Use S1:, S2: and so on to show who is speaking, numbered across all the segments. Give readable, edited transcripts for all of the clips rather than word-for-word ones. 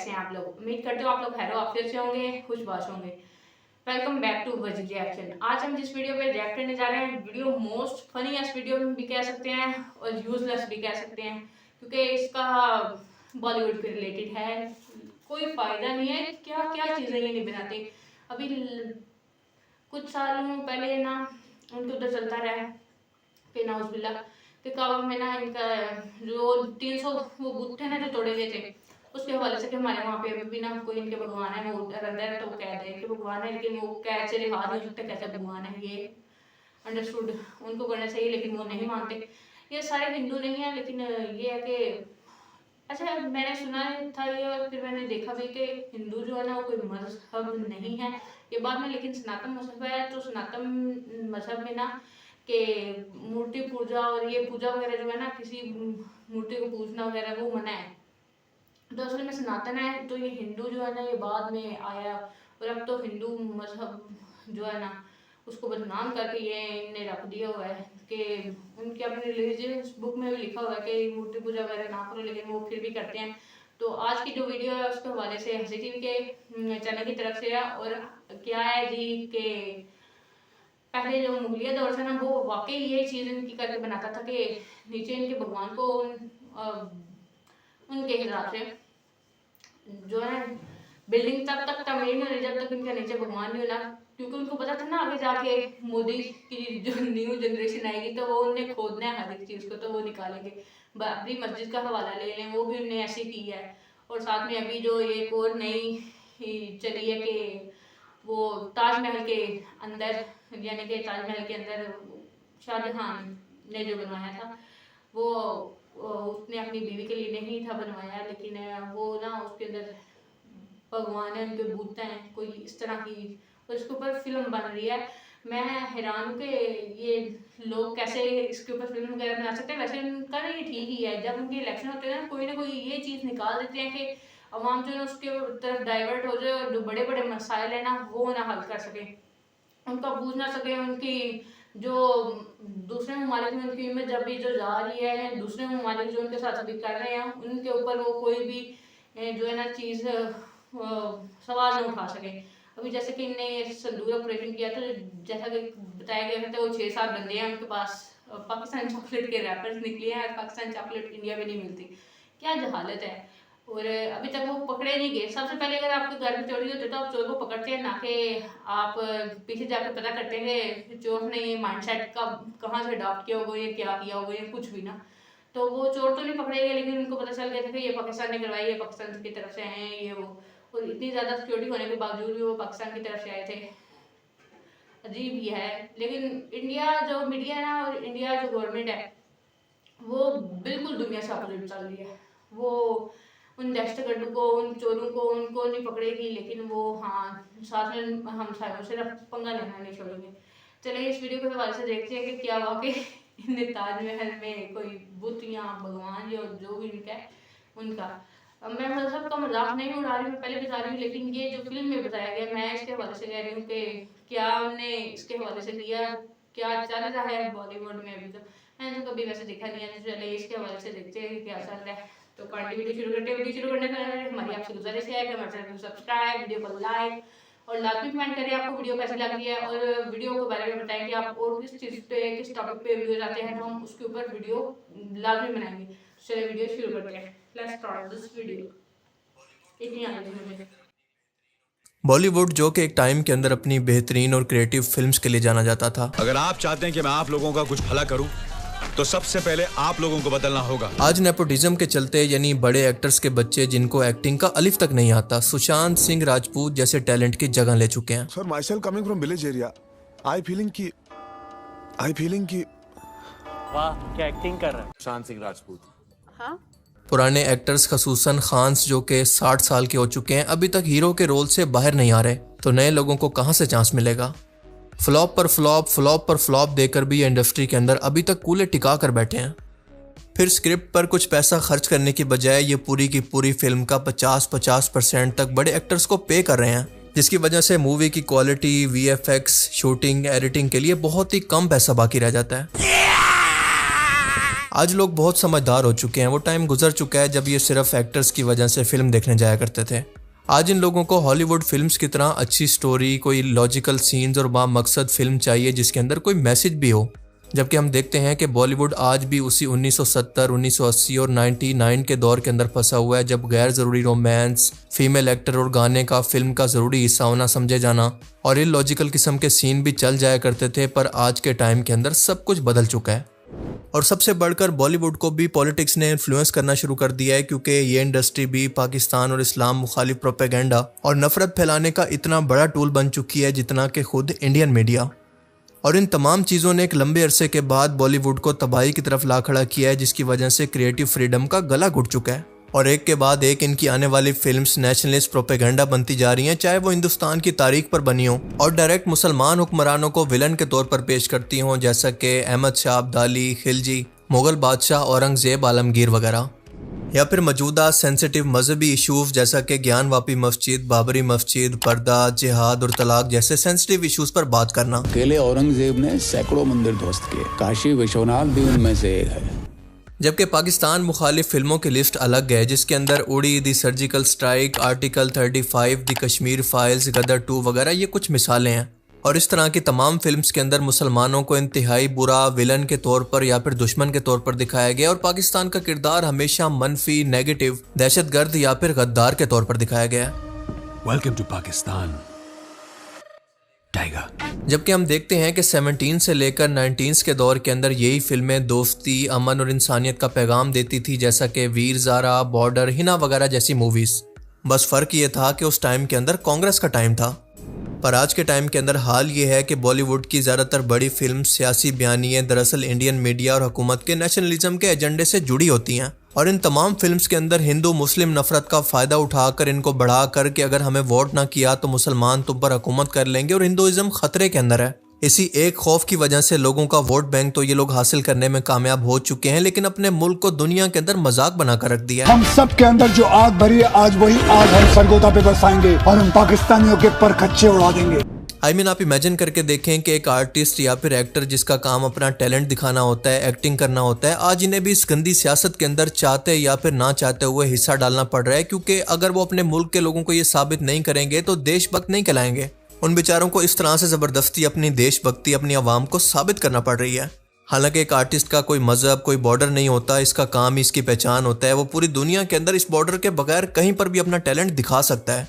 S1: कैसे हैं आप लोग। उम्मीद करते हो आप लोग खैर ऑफिस से होंगे, खुशबाश होंगे। वेलकम बैक टू वजी रिएक्शन। आज हम जिस वीडियो पे रिएक्ट करने जा रहे हैं, वीडियो मोस्ट फनीएस्ट वीडियो भी कह सकते हैं और यूजलेस भी कह सकते हैं, क्योंकि इसका बॉलीवुड के रिलेटेड है, कोई फायदा नहीं है। क्या क्या चीज़ें ये नहीं बनाते। अभी कुछ सालों पहले ना उनके उधर चलता रहा कि नाउज़बिल्ला कि काबा में ना इनका जो 300 वो बुत थे ना जो तोड़े गए थे, उसके हवाले से कि हमारे वहाँ पे अभी भी ना कोई इनके भगवान है, वो अंदर है तो वो कह दे कि भगवान है, लेकिन वो कैसे लिहाज नहीं हो सकते कैसे भगवान है, ये अंडरस्टूड उनको करना चाहिए, लेकिन वो नहीं मानते। ये सारे हिंदू नहीं है, लेकिन ये है कि अच्छा मैंने सुना था ये और फिर मैंने देखा भी कि हिंदू जो है ना वो कोई मजहब नहीं है ये बात में, लेकिन सनातन मजहब है। तो सनातन मजहब में ना कि मूर्ति पूजा और ये पूजा वगैरह जो है ना, किसी मूर्ति को पूजना वगैरह वो मना है। तो असल में सनातन है, तो ये हिंदू जो है ना ये बाद में आया, और अब तो हिंदू मजहब जो है ना उसको बदनाम करके ये इनने रख दिया हुआ है कि उनके अपने रिलीजियस बुक में भी लिखा हुआ है कि मूर्ति पूजा वगैरह ना करो, लेकिन वो फिर भी करते हैं। तो आज की जो वीडियो है उसके हवाले से हंसी टीवी के चैनल की तरफ से है। और क्या है जी कि पहले जो मुगलिया दौर था ना वो वाकई ये चीज़ इनकी करके बनाता था कि नीचे इनके भगवान को उनके हिसाब से जो है बिल्डिंग तब तक तमीर नहीं होनी जब तक इनके नीचे भगवान नहीं होना, क्योंकि उनको पता था ना आगे जाके मोदी की जो न्यू जनरेशन आएगी तो वो उन्हें खोदना है हर एक चीज़ को, तो वो निकालेंगे। बाबरी मस्जिद का हवाला ले लें, वो भी उन्होंने ऐसे की है। और साथ में अभी जो एक और नई चली है कि वो ताजमहल के अंदर, यानी कि ताजमहल के अंदर शाहजहां ने जो बनवाया था वो उसने अपनी बीवी के लिए नहीं था बनवाया, लेकिन वो ना उसके अंदर भगवान है, उनके भूत हैं, कोई इस तरह की, और इसके ऊपर फिल्म बन रही है। मैं हैरान हूँ कि ये लोग कैसे इसके ऊपर फिल्म वगैरह बना सकते हैं। वैसे उनका ना ये ठीक ही है, जब उनके इलेक्शन होते हैं ना कोई ये चीज़ निकाल देते हैं कि अवाम जो है उसके तरफ डाइवर्ट हो जाए और जो बड़े बड़े मसाइल है ना वो ना हल कर सके, उनका पूछ ना सके, उनकी जो दूसरे ममालिक में उनकी इमेज अभी जो जा रही है, दूसरे ममालिक जो उनके साथ अभी कर रहे हैं उनके ऊपर वो कोई भी जो है ना चीज़ सवाल न उठा सके। अभी जैसे कि इनने संदूर ऑपरेशन किया था, जैसा कि बताया गया था वो 6-7 बंदे हैं उनके पास पाकिस्तान चॉकलेट के रैपर्स निकले हैं और पाकिस्तान चॉकलेट इंडिया में नहीं मिलती। क्या जहालत है। और अभी तक वो पकड़े नहीं गए। सबसे पहले अगर आपके घर में चोरी होती है तो आप चोर को पकड़ते हैं, ना कि आप पीछे जाकर पता करते हैं कि चोर ने ये माइंडसेट का कहाँ से अडॉप्ट किया होगा, ये क्या किया होगा, ये कुछ भी ना। तो वो चोर तो नहीं पकड़े गए, लेकिन उनको पता चल गया था कि ये पाकिस्तान ने करवाई है, पाकिस्तान की तरफ से आए हैं ये वो। और इतनी ज़्यादा सिक्योरिटी होने के बावजूद भी वो पाकिस्तान की तरफ से आए थे। अजीब ही है। लेकिन इंडिया जो मीडिया है ना और इंडिया जो गवर्नमेंट है वो बिल्कुल दुनिया से अपोजिट चल रही है। वो उन दहशतगर्दों को, उन चोरों को, उनको नहीं पकड़ेगी, लेकिन वो हाँ साथ में हम साइबों से पंगा लेना नहीं छोड़ेंगे। चलिए इस वीडियो के हवाले से देखते हैं कि क्या वाकई इनने ताजमहल में कोई बुत या भगवान या जो भी इनका है उनका। मैं मजहब का मजाक नहीं उड़ा रही, मैं पहले बता रही हूँ, लेकिन ये जो फिल्म में बताया गया मैं इसके हवाले से कह रही हूँ कि क्या उनने इसके हवाले से किया, क्या चल रहा है बॉलीवुड में। अभी तो मैंने तो कभी वैसे देखा नहीं है। चलिए इसके हवाले से देखते हैं क्या चल रहा है। तो पार्टी वीडियो शुरू करते हैं। वीडियो शुरू करने से पहले हमारी आपसे गुजारिश है कि हमारे चैनल को सब्सक्राइब, वीडियो को लाइक और लाजमी कमेंट करें आपको वीडियो कैसी लग रही है, और वीडियो के बारे में बताएं कि आप और किस चीज़ पे, किस टॉपिक पे वीडियो चाहते हैं, तो हम उसके ऊपर वीडियो लाजमी बनाएंगे। चलिए वीडियो शुरू करते हैं। Let's start this video. इतनी आने दो मुझे।
S2: बॉलीवुड जो कि एक टाइम के अंदर अपनी बेहतरीन और क्रिएटिव फिल्म्स के लिए जाना जाता था।
S3: अगर आप चाहते हैं कि मैं आप लोगों का कुछ भला करूं तो सबसे पहले आप लोगों को बदलना होगा।
S2: आज नेपोटिज्म के चलते यानी बड़े एक्टर्स के बच्चे जिनको एक्टिंग का अलिफ तक नहीं आता, सुशांत सिंह राजपूत जैसे टैलेंट की जगह ले चुके हैं।
S4: Sir my self coming from village area, I feeling की
S5: वाह क्या एक्टिंग कर रहा है
S6: सुशांत सिंह राजपूत।
S5: हाँ
S2: पुराने एक्टर्स खसूसन खान्स जो के 60 साल के हो चुके हैं अभी तक हीरो के रोल से बाहर नहीं आ रहे, तो नए लोगों को कहां से चांस मिलेगा। फ्लॉप पर फ्लॉप देकर भी ये इंडस्ट्री के अंदर अभी तक कूले टिका कर बैठे हैं। फिर स्क्रिप्ट पर कुछ पैसा खर्च करने की बजाय ये पूरी की पूरी फिल्म का 50% तक बड़े एक्टर्स को पे कर रहे हैं, जिसकी वजह से मूवी की क्वालिटी, VFX, शूटिंग, एडिटिंग के लिए बहुत ही कम पैसा बाकी रह जाता है। आज लोग बहुत समझदार हो चुके हैं। वो टाइम गुजर चुका है जब ये सिर्फ एक्टर्स की वजह से फिल्म देखने जाया करते थे। आज इन लोगों को हॉलीवुड फिल्म्स की तरह अच्छी स्टोरी, कोई लॉजिकल सीन्स और बामकसद फिल्म चाहिए जिसके अंदर कोई मैसेज भी हो। जबकि हम देखते हैं कि बॉलीवुड आज भी उसी 1970, 1980 और 99 के दौर के अंदर फंसा हुआ है, जब गैर ज़रूरी रोमांस, फीमेल एक्टर और गाने का फिल्म का ज़रूरी हिस्सा होना समझे जाना और इलॉजिकल किस्म के सीन भी चल जाया करते थे। पर आज के टाइम के अंदर सब कुछ बदल चुका है और सबसे बढ़कर बॉलीवुड को भी पॉलिटिक्स ने इन्फ्लुएंस करना शुरू कर दिया है, क्योंकि ये इंडस्ट्री भी पाकिस्तान और इस्लाम मुखालिफ प्रोपेगेंडा और नफरत फैलाने का इतना बड़ा टूल बन चुकी है जितना कि खुद इंडियन मीडिया। और इन तमाम चीज़ों ने एक लंबे अरसे के बाद बॉलीवुड को तबाही की तरफ ला खड़ा किया है, जिसकी वजह से क्रिएटिव फ्रीडम का गला घुट चुका है और एक के बाद एक इनकी आने वाली फिल्म्स नेशनलिस्ट प्रोपेगेंडा बनती जा रही हैं, चाहे वो हिंदुस्तान की तारीख पर बनी हो और डायरेक्ट मुसलमान हुक्मरानों को विलन के तौर पर पेश करती हों, जैसा कि अहमद शाह अब्दाली, खिलजी, मुगल बादशाह औरंगजेब आलमगीर वगैरह, या फिर मौजूदा सेंसिटिव मजहबी इशूज़ जैसा कि ज्ञानवापी मस्जिद, बाबरी मस्जिद, पर्दा, जिहाद और तलाक जैसे सेंसिटिव इशूज़ पर बात करना।
S6: अकेले औरंगजेब ने सैकड़ों मंदिर ध्वस्त किए, काशी विश्वनाथ भी उनमें से एक है।
S2: जबकि पाकिस्तान मुखालिफ फिल्मों की लिस्ट अलग है, जिसके अंदर उड़ी, दी सर्जिकल स्ट्राइक, आर्टिकल 35, दी कश्मीर फाइल्स, गदर 2 वगैरह ये कुछ मिसालें हैं। और इस तरह की तमाम फिल्म्स के अंदर मुसलमानों को इंतहाई बुरा विलन के तौर पर या फिर दुश्मन के तौर पर दिखाया गया और पाकिस्तान का किरदार हमेशा मनफी, नेगेटिव, दहशतगर्द या फिर गद्दार के तौर पर दिखाया गया है।
S7: Welcome to Pakistan tiger.
S2: जबकि हम देखते हैं कि 17 से लेकर 19 के दौर के अंदर यही फिल्में दोस्ती, अमन और इंसानियत का पैगाम देती थी, जैसा कि वीर ज़ारा, बॉर्डर, हिना वगैरह जैसी मूवीज़। बस फ़र्क ये था कि उस टाइम के अंदर कांग्रेस का टाइम था। पर आज के टाइम के अंदर हाल ये है कि बॉलीवुड की ज़्यादातर बड़ी फिल्म सियासी बयानियाँ दरअसल इंडियन मीडिया और हुकूमत के नेशनलिज्म के एजेंडे से जुड़ी होती हैं और इन तमाम फिल्म्स के अंदर हिंदू मुस्लिम नफरत का फ़ायदा उठाकर इनको बढ़ा कर कि अगर हमें वोट ना किया तो मुसलमान तुम पर हुकूमत कर लेंगे और हिंदुइज्म खतरे के अंदर है। इसी एक खौफ की वजह से लोगों का वोट बैंक तो ये लोग हासिल करने में कामयाब हो चुके हैं, लेकिन अपने मुल्क को दुनिया के अंदर मजाक बनाकर रख दिया है।
S8: हम सब के अंदर जो आग भरी है, आज वही आग हम सरगोदा पे बरसाएंगे और उन पाकिस्तानियों के पर खच्चे उड़ा देंगे।
S2: आप इमेजिन करके देखें कि एक आर्टिस्ट या फिर एक्टर जिसका काम अपना टैलेंट दिखाना होता है, एक्टिंग करना होता है, आज इन्हें भी इस गंदी सियासत के अंदर चाहते या फिर ना चाहते हुए हिस्सा डालना पड़ रहा है, क्योंकि अगर वो अपने मुल्क के लोगों को ये साबित नहीं करेंगे तो देशभक्त नहीं कहलाएंगे। उन बेचारों को इस तरह से ज़बरदस्ती अपनी देशभक्ति अपनी आवाम को साबित करना पड़ रही है। हालांकि एक आर्टिस्ट का कोई मजहब, कोई बॉर्डर नहीं होता, इसका काम ही इसकी पहचान होता है। वो पूरी दुनिया के अंदर इस बॉर्डर के बगैर कहीं पर भी अपना टैलेंट दिखा सकता है।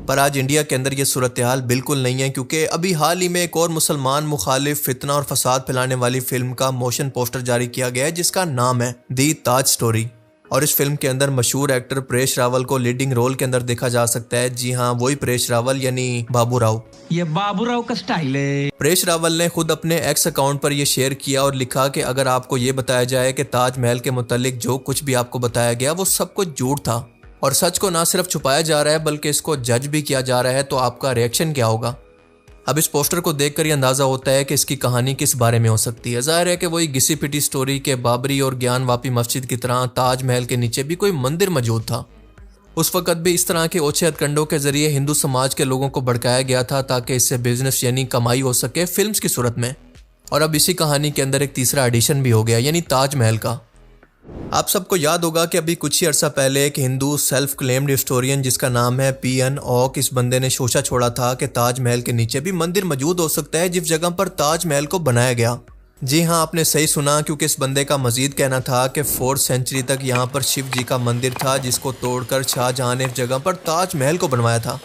S2: पर आज इंडिया के अंदर ये सूरत हाल बिल्कुल नहीं है, क्योंकि अभी हाल ही में एक और मुसलमान मुखालिफ फितना और फसाद फैलाने वाली फिल्म का मोशन पोस्टर जारी किया गया है, जिसका नाम है दी ताज स्टोरी। और इस फिल्म के अंदर मशहूर एक्टर परेश रावल को लीडिंग रोल के अंदर देखा जा सकता है। जी हाँ, वही परेश रावल यानी बाबू राव।
S9: ये बाबू राव का स्टाइल है।
S2: परेश रावल ने खुद अपने एक्स अकाउंट पर यह शेयर किया और लिखा कि अगर आपको ये बताया जाए कि ताजमहल के मुतालिक जो कुछ भी आपको बताया गया वो सब कुछ झूठ था और सच को ना सिर्फ छुपाया जा रहा है बल्कि इसको जज भी किया जा रहा है, तो आपका रिएक्शन क्या होगा? अब इस पोस्टर को देखकर ये अंदाज़ा होता है कि इसकी कहानी किस बारे में हो सकती है। जाहिर है कि वही घिसी पिटी स्टोरी के बाबरी और ज्ञानवापी मस्जिद की तरह ताजमहल के नीचे भी कोई मंदिर मौजूद था। उस वक़्त भी इस तरह के ओछे हथकंडों के जरिए हिंदू समाज के लोगों को भड़काया गया था ताकि इससे बिजनेस यानी कमाई हो सके फिल्म्स की सूरत में। और अब इसी कहानी के अंदर एक तीसरा एडिशन भी हो गया, यानी ताजमहल का। आप सबको याद होगा कि अभी कुछ ही अर्सा पहले एक हिंदू सेल्फ क्लेम्ड हिस्टोरियन जिसका नाम है PN ओक, इस बंदे ने शोशा छोड़ा था कि ताजमहल के नीचे भी मंदिर मौजूद हो सकता है जिस जगह पर ताजमहल को बनाया गया। जी हाँ, आपने सही सुना, क्योंकि इस बंदे का मजीद कहना था कि 4th सेंचुरी तक यहाँ पर शिव जी का मंदिर था जिसको तोड़कर शाहजहां ने इस जगह पर ताजमहल को बनवाया था।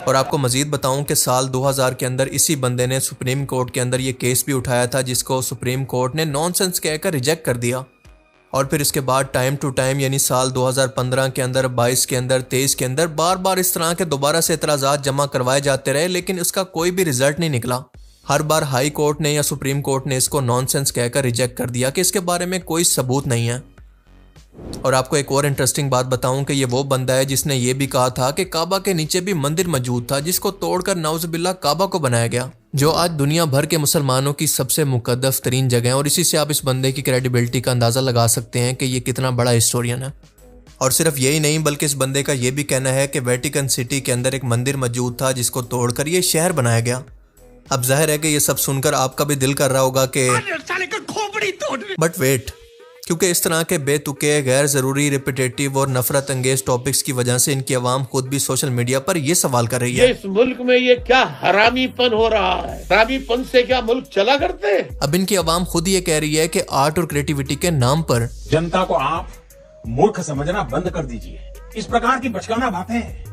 S2: और आपको मजीद बताऊं कि साल 2000 के अंदर इसी बंदे ने सुप्रीम कोर्ट के अंदर ये केस भी उठाया था जिसको सुप्रीम कोर्ट ने नॉनसेंस कहकर रिजेक्ट कर दिया। और फिर इसके बाद टाइम टू टाइम यानी साल 2015 के अंदर, 22 के अंदर, 23 के अंदर बार बार इस तरह के दोबारा से एतराज़ात जमा करवाए जाते रहे, लेकिन इसका कोई भी रिजल्ट नहीं निकला। हर बार हाई कोर्ट ने या सुप्रीम कोर्ट ने इसको नॉनसेंस कहकर रिजेक्ट कर दिया कि इसके बारे में कोई सबूत नहीं है। और आपको एक और इंटरेस्टिंग बात बताऊं कि ये वो बंदा है जिसने ये भी कहा था कि काबा के नीचे भी मंदिर मौजूद था जिसको तोड़कर नाउज़ुबिल्लाह काबा को बनाया गया, जो आज दुनिया भर के मुसलमानों की सबसे मुकद्दस तरीन जगह है। और इसी से आप इस बंदे की क्रेडिबिलिटी का अंदाज़ा लगा सकते हैं कि ये कितना बड़ा हिस्टोरियन है। और सिर्फ यही नहीं बल्कि इस बंदे का ये भी कहना है कि वेटिकन सिटी के अंदर एक मंदिर मौजूद था जिसको तोड़कर ये शहर बनाया गया। अब जाहिर है कि ये सब सुनकर आपका भी दिल कर रहा होगा कि
S9: खोपड़ी तोड़।
S2: बट वेट, क्योंकि इस तरह के बेतुके, गैर जरूरी, रिपीटेटिव और नफरत अंगेज टॉपिक्स की वजह से इनकी आवाम खुद भी सोशल मीडिया पर यह सवाल कर रही है,
S10: इस मुल्क में ये क्या हरामीपन हो रहा है? हरामीपन से क्या मुल्क चला करते हैं?
S2: अब इनकी आवाम खुद ये कह रही है कि आर्ट और क्रिएटिविटी के नाम पर
S7: जनता को आप मूर्ख समझना बंद कर दीजिए। इस प्रकार की बचकाना बातें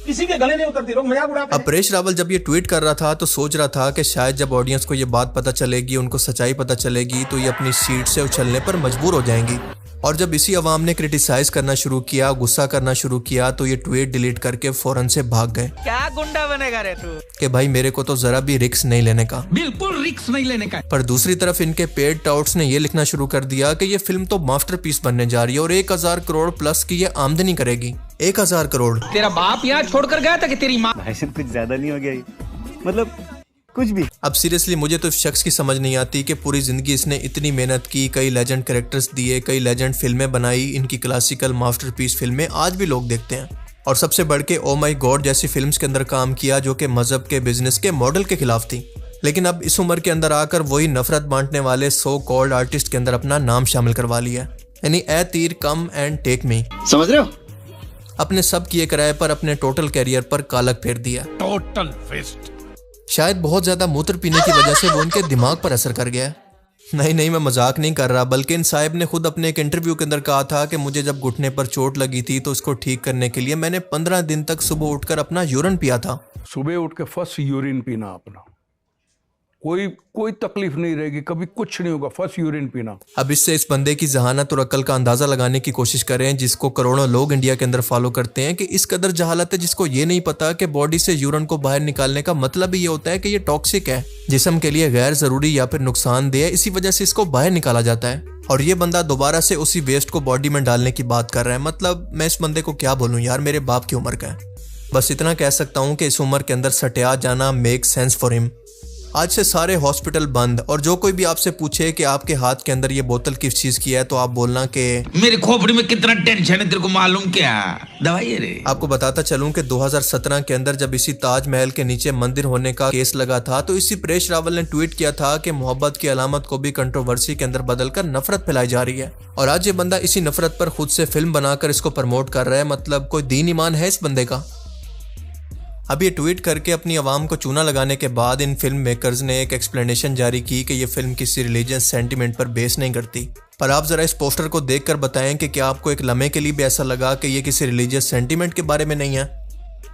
S7: किसी के गले नहीं उतरती, लोग मजाक उड़ाते हैं।
S2: अब परेश रावल जब ये ट्वीट कर रहा था तो सोच रहा था कि शायद जब ऑडियंस को ये बात पता चलेगी, उनको सच्चाई पता चलेगी, तो ये अपनी सीट से उछलने पर मजबूर हो जाएंगी। और जब इसी अवाम ने क्रिटिसाइज करना शुरू किया, गुस्सा करना शुरू किया, तो ये ट्वीट डिलीट करके फौरन से भाग गए
S9: क्या गुंडा बनेगा रे तू?
S2: कि भाई मेरे को तो जरा भी रिस्क नहीं लेने का।
S9: बिल्कुल रिक्स नहीं लेने का।
S2: पर दूसरी तरफ इनके पेड टाउट्स ने ये लिखना शुरू कर दिया कि ये फिल्म तो मास्टरपीस बनने जा रही है और 1000 करोड़ प्लस की ये आमदनी करेगी। 1000 करोड़।
S9: तेरा बाप यहाँ छोड़कर गया था कि तेरी माँ?
S5: कुछ ज्यादा नहीं हो गया ये? मतलब कुछ भी।
S2: अब सीरियसली मुझे तो इस शख्स की समझ नहीं आती कि पूरी जिंदगी इसने इतनी मेहनत की, कई लेजेंड कैरेक्टर्स दिए, कई लेजेंड फिल्में बनाई, इनकी क्लासिकल मास्टरपीस फिल्में आज भी लोग देखते हैं, और सबसे बढ़ के ओ माई गॉड जैसी फिल्म्स के अंदर काम किया जो कि मजहब के, बिजनेस के मॉडल के खिलाफ थी। लेकिन अब इस उम्र के अंदर आकर वही नफरत बांटने वाले सो कॉल्ड आर्टिस्ट के अंदर अपना नाम शामिल करवा लिया, यानी ए तीर कम एंड टेक मी।
S6: समझ रहे हो?
S2: अपने सब किए किराए पर अपने टोटल कैरियर पर कालक फेर दिया।
S9: Total waste.
S2: शायद बहुत ज्यादा मूत्र पीने की वजह से वो उनके दिमाग पर असर कर गया। नहीं, मैं मजाक नहीं कर रहा, बल्कि इन साहिब ने खुद अपने एक इंटरव्यू के अंदर कहा था कि मुझे जब घुटने पर चोट लगी थी तो इसको ठीक करने के लिए मैंने 15 दिन तक सुबह उठकर अपना यूरिन पिया था।
S11: सुबह उठ के फर्स्ट यूरिन पीना अपना, कोई तकलीफ नहीं रहेगी, कभी कुछ नहीं होगा, फर्स्ट यूरिन पीना।
S2: अब इससे इस बंदे की जहानत और अक्ल का अंदाजा लगाने की कोशिश करें जिसको करोड़ों लोग इंडिया के अंदर फॉलो करते हैं, कि इस कदर जहालत है जिसको ये नहीं पता कि बॉडी से यूरिन को बाहर निकालने का मतलब ही ये होता है कि ये टॉक्सिक है, जिस्म के लिए गैर जरूरी या फिर नुकसानदेह है, इसी वजह से इसको बाहर निकाला जाता है। और ये बंदा दोबारा से उसी वेस्ट को बॉडी में डालने की बात कर रहा है। मतलब मैं इस बंदे को क्या बोलूं यार, मेरे बाप की उम्र का है। बस इतना कह सकता हूं कि इस उम्र के अंदर सटिया जाना मेक सेंस फॉर हिम। आज से सारे हॉस्पिटल बंद, और जो कोई भी आपसे पूछे कि आपके हाथ के अंदर ये बोतल किस चीज की है, तो आप बोलना कि
S9: मेरी खोपड़ी में कितना टेंशन है तेरे को मालूम क्या? दवाई है रे।
S2: आपको बताता चलूं कि 2017 के अंदर जब इसी ताजमहल के नीचे मंदिर होने का केस लगा था, तो इसी परेश रावल ने ट्वीट किया था कि मोहब्बत की अलामत को भी कंट्रोवर्सी के अंदर बदलकर नफरत फैलाई जा रही है। और आज ये बंदा इसी नफरत पर खुद से फिल्म बनाकर इसको प्रमोट कर रहा है। मतलब कोई दीन ईमान है इस बंदे का? अब ये ट्वीट करके अपनी आवाम को चूना लगाने के बाद इन फिल्म मेकर्स ने एक एक्सप्लेनेशन जारी की कि ये फिल्म किसी रिलीजियस सेंटिमेंट पर बेस नहीं करती। पर आप जरा इस पोस्टर को देखकर बताएं कि क्या आपको एक लम्हे के लिए भी ऐसा लगा कि ये किसी रिलीजियस सेंटिमेंट के बारे में नहीं है?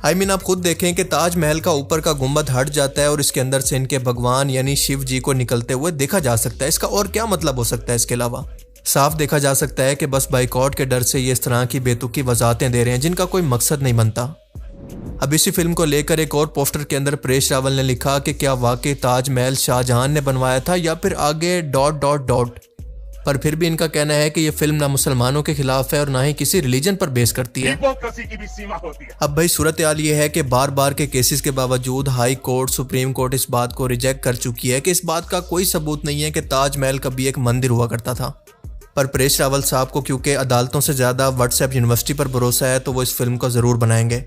S2: आप खुद देखें कि ताजमहल का ऊपर का गुंबद हट जाता है और इसके अंदर से इनके भगवान यानी शिव जी को निकलते हुए देखा जा सकता है। इसका और क्या मतलब हो सकता है? इसके अलावा साफ देखा जा सकता है कि बस बाइकआउट के डर से ये इस तरह की बेतुकी वजाहतें दे रहे हैं जिनका कोई मकसद नहीं बनता। अब इसी फिल्म को लेकर एक और पोस्टर के अंदर परेश रावल ने लिखा कि क्या वाकई ताजमहल शाहजहां ने बनवाया था या फिर आगे ... पर फिर भी इनका कहना है कि ये फिल्म ना मुसलमानों के खिलाफ है और ना ही किसी रिलीजन पर बेस करती है।
S10: की भी सीमा होती है।
S2: अब भाई सूरत हाल ये है कि बार बार के केसेस के बावजूद हाई कोर्ट, सुप्रीम कोर्ट इस बात को रिजेक्ट कर चुकी है कि इस बात का कोई सबूत नहीं है कि ताजमहल कभी एक मंदिर हुआ करता था। पर परेश रावल साहब को क्योंकि अदालतों से ज्यादा व्हाट्सएप यूनिवर्सिटी पर भरोसा है तो वो इस फिल्म को जरूर बनाएंगे।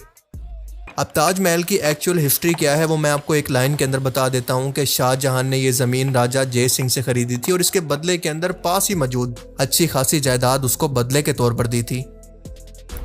S2: अब ताजमहल की एक्चुअल हिस्ट्री क्या है वो मैं आपको एक लाइन के अंदर बता देता हूँ कि शाहजहां ने ये ज़मीन राजा जय सिंह से खरीदी थी और इसके बदले के अंदर पास ही मौजूद अच्छी खासी जायदाद उसको बदले के तौर पर दी थी।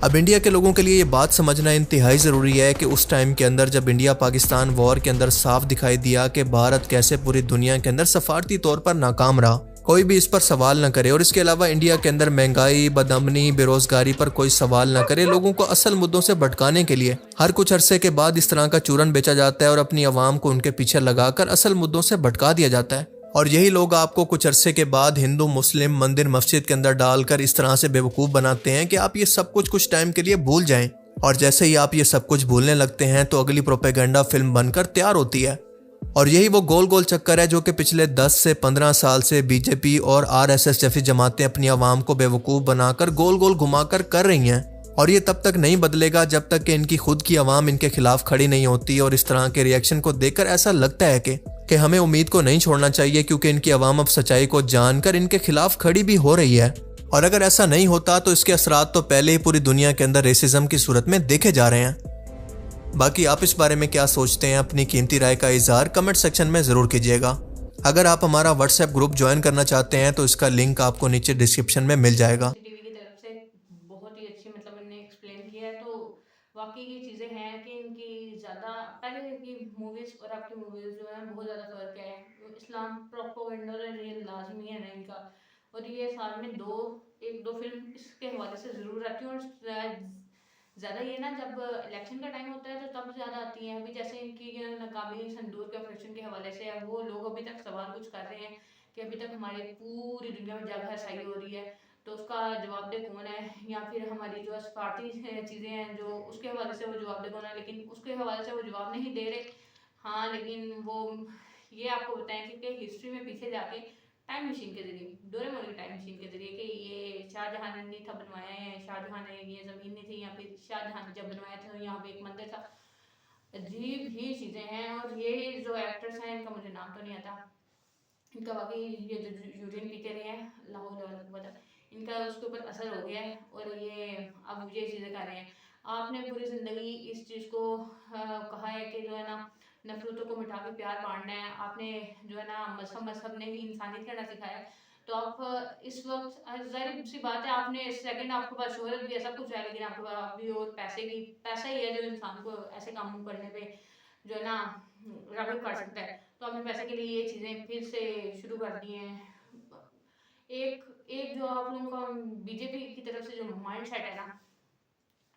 S2: अब इंडिया के लोगों के लिए ये बात समझना इंतहाई ज़रूरी है कि उस टाइम के अंदर जब इंडिया पाकिस्तान वॉर के अंदर साफ दिखाई दिया कि भारत कैसे पूरी दुनिया के अंदर सफारती तौर पर नाकाम रहा, कोई भी इस पर सवाल न करे। और इसके अलावा इंडिया के अंदर महंगाई, बदअमनी, बेरोजगारी पर कोई सवाल न करे। लोगों को असल मुद्दों से भटकाने के लिए हर कुछ अरसे के बाद इस तरह का चूरन बेचा जाता है और अपनी आवाम को उनके पीछे लगाकर असल मुद्दों से भटका दिया जाता है। और यही लोग आपको कुछ अरसे के बाद हिंदू मुस्लिम मंदिर मस्जिद के अंदर डालकर इस तरह से बेवकूफ़ बनाते हैं कि आप ये सब कुछ टाइम के लिए भूल जाएं। और जैसे ही आप ये सब कुछ भूलने लगते हैं तो अगली प्रोपेगेंडा फिल्म बनकर तैयार होती है। और यही वो गोल गोल चक्कर है जो कि पिछले 10 से 15 साल से बीजेपी और आरएसएस जैसी जमातें अपनी आवाम को बेवकूफ़ बनाकर गोल गोल घुमाकर कर रही हैं। और ये तब तक नहीं बदलेगा जब तक कि इनकी खुद की आवाम इनके खिलाफ खड़ी नहीं होती। और इस तरह के रिएक्शन को देखकर ऐसा लगता है कि हमें उम्मीद को नहीं छोड़ना चाहिए, क्योंकि इनकी आवाम अब सच्चाई को जानकर इनके खिलाफ खड़ी भी हो रही है। और अगर ऐसा नहीं होता तो इसके असरात तो पहले ही पूरी दुनिया के अंदर रेसिज्म की सूरत में देखे जा रहे हैं। बाकी आप इस बारे में क्या सोचते हैं? अपनी कीमती राय का इजहार कमेंट सेक्शन में ज़रूर कीजिएगा। अगर आप हमारा व्हाट्सएप ग्रुप ज्वाइन करना चाहते हैं तो इसका लिंक आपको नीचे डिस्क्रिप्शन में मिल जाएगा।
S1: टीवी की तरफ से बहुत ही अच्छी मतलब इन्होंने एक्सप्लेन किया है। तो वाकई ये चीज़ें हैं कि इनकी ज़्यादा पहले की मूवीज़ और अब की मूवीज़ जो है बहुत ज़्यादा फ़र्क है। इस्लाम प्रोपेगेंडा और रियल लाजमी है ना इनका, और ये साल में एक दो फिल्म इसके हवाले से ज़रूर आती है। और ज़्यादा ये ना जब इलेक्शन का टाइम होता है तो तब ज़्यादा आती हैं। अभी जैसे इनकी नाकामी संदूर के ऑपरेशन के हवाले से है, वो लोग अभी तक सवाल कुछ कर रहे हैं कि अभी तक हमारी पूरी दुनिया में जगह हसाई हो रही है, तो उसका जवाब दे कौन है, या फिर हमारी जो सफारती चीज़ें हैं जो उसके हवाले से वो जवाब दे कौन है। लेकिन उसके हवाले से वो जवाब नहीं दे रहे। हाँ, लेकिन वो ये आपको बताएंगे कि हिस्ट्री में पीछे जाके टाइम मशीन के जरिए, डोरेमोन की टाइम मशीन के जरिए, कि ये शाहजहां ने नहीं था बनवाया है, शाहजहां ने ये ज़मीन नहीं थी, या फिर शाहजहां ने जब बनवाया था तो यहाँ पे एक मंदिर था। अजीब ही चीज़ें हैं। और ये जो एक्टर्स हैं इनका मुझे नाम तो नहीं आता, इनका बाकी ये जो यूरिन पीते रहे हैं लाहौल, इनका उसके ऊपर असर हो गया है और ये अब ये चीज़ें कर रहे हैं। आपने पूरी ज़िंदगी इस चीज़ को कहा है कि जो है ना नफरतों को मिटा के प्यार बांटना है। आपने जो है ना मजहब ने ही इंसानियत करना सिखाया है। तो आप इस वक्त जाहिर सी बात है, आपने सेकंड आपके पास शोहरत भी है, सब कुछ है, लेकिन आपके पास अभी और पैसा ही है जो इंसान को ऐसे काम करने पे जो है ना रागब कर सकता है। तो आपने पैसे के लिए ये चीज़ें फिर से शुरू कर दी हैं। एक एक जो आप लोगों का बीजेपी की तरफ से जो माइंड सेट है ना,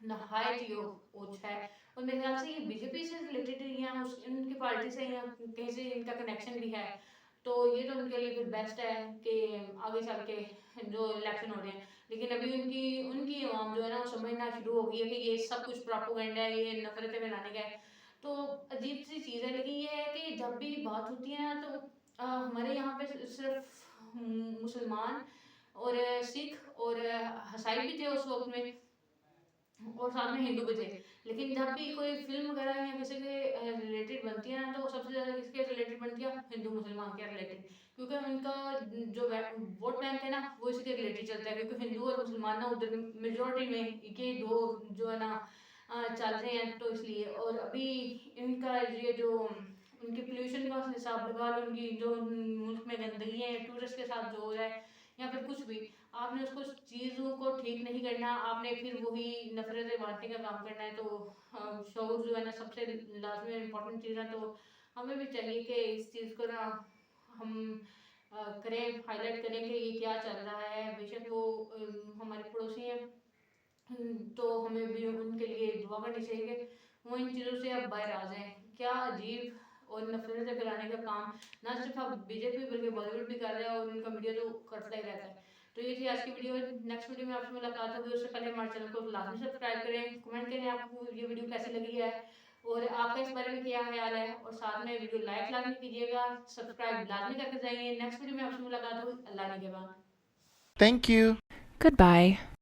S1: नहायत ही ओछा है। और मेरे ख्याल से ये बीजेपी से रिलेटेड या उनकी पार्टी से या कहीं से इनका कनेक्शन भी है। तो ये तो उनके लिए फिर बेस्ट है कि आगे चल के जो इलेक्शन हो रहे हैं। लेकिन अभी उनकी उनकी आवाम जो है ना वो समझना शुरू हो गई है कि ये सब कुछ प्रोपेगेंडा है, ये नफरतें फैलाने का है। तो अजीब सी चीज़ है। लेकिन ये है कि जब भी बात होती है ना तो हमारे यहाँ पे सिर्फ मुसलमान और सिख और हसाई भी थे उस वक्त में, और साथ में हिंदू भी थे। लेकिन जब भी कोई फिल्म वगैरह या किसी के रिलेटेड बनती है ना तो सबसे ज़्यादा किसके रिलेटेड बनती है, हिंदू मुसलमान के रिलेटेड। क्योंकि उनका जो वोट बैंक है ना वो इसके रिलेटेड चलता है, क्योंकि हिंदू और मुसलमान ना उधर मेजोरिटी में ये दो जो है ना चल रहे हैं। तो इसलिए और अभी इनका ये जो उनकी पोल्यूशन का हिसाब लगा लो, उनकी जो मुल्क में गंदगी है, टूरिस्ट के साथ जो हो रहा है या फिर कुछ भी, आपने उसको चीज़ों को ठीक नहीं करना, आपने फिर वही नफरतें बांटने का काम करना है। तो शौर जो है ना सबसे लाजमी इम्पोर्टेंट चीज़ है। तो हमें भी चाहिए कि इस चीज़ को ना हम करें, हाईलाइट करें कि ये क्या चल रहा है। बेशक वो हमारे पड़ोसी हैं, तो हमें भी उनके लिए दुआ करनी चाहिए कि वो इन चीज़ों से अब बाहर आ जाएं। क्या अजीब और नफरतें फैलाने का काम ना सिर्फ अब बीजेपी बल्कि बॉलीवुड भी कर रहा है, और उनका मीडिया तो करता ही रहता है। तो ये थी आज की वीडियो। नेक्स्ट वीडियो में आपसे मुलाकात होगी, उससे पहले हमारे चैनल को लाजमी सब्सक्राइब करें, कमेंट करें आपको ये वीडियो कैसी लगी है और आपका इस बारे में क्या ख्याल है, और साथ में वीडियो लाइक लाजमी कीजिएगा, सब्सक्राइब लाजमी करके जाइए। नेक्स्ट वीडियो में आपसे मुलाकात होगी। अल्लाह ने के बाद।
S12: Thank you.
S13: Goodbye.